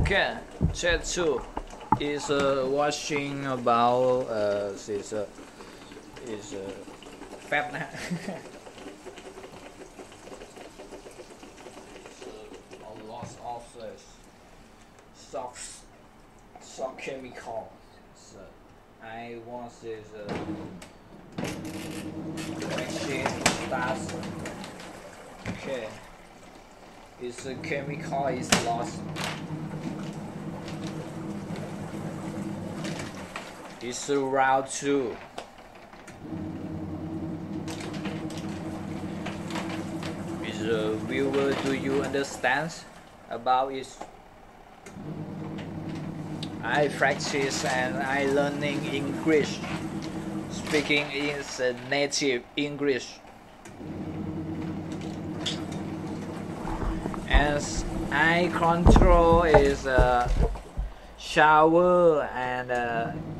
Okay, chat 2 is watching about is phép nè. A lot of stock chemical. So I want this machine starts. Okay, it's a chemical is lost. It's a route 2. Is a viewer, do you understand about it? I practice and I learning English. Speaking is a native English. As I control is a shower and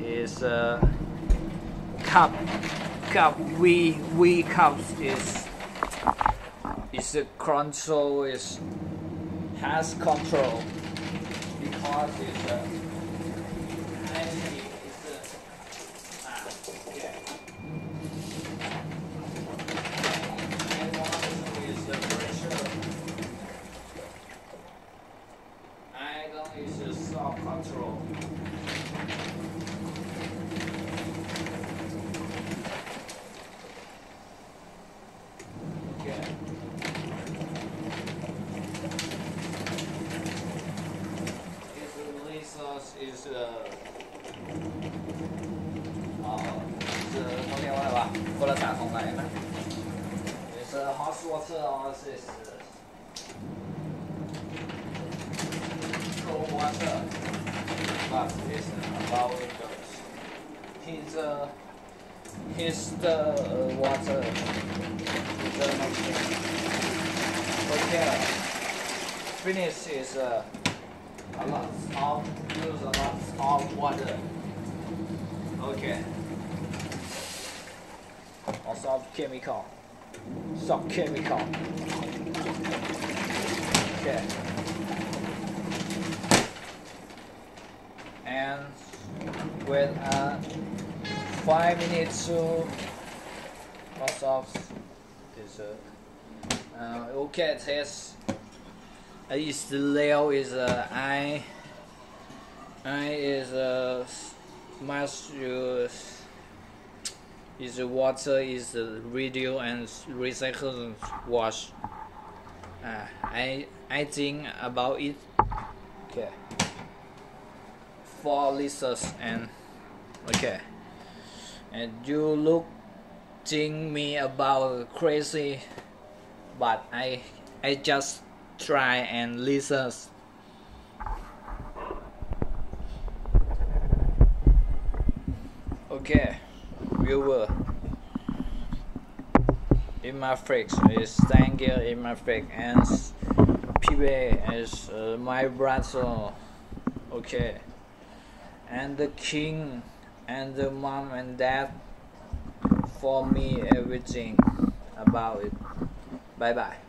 is a cup we cups is a control is has control because it's a is a soft control. Okay. Its lasers is it's a hot water or is cold water, but it's about Windows. Here's the water. The machine. Okay. Finish is a lot of use a lot of water. Okay. Also chemical. Some chemical. Okay. And with 5 minutes to most of this okay test is the layout is I is must use is the water is the radio and recycle wash. I think about it. Okay. 4 liters and okay, and you look think me about crazy, but I just try and listen. Okay, viewer, imarflex is thank you imarflex and PB is my brother. Okay. And the king and the mom and dad for me everything about it. Bye bye.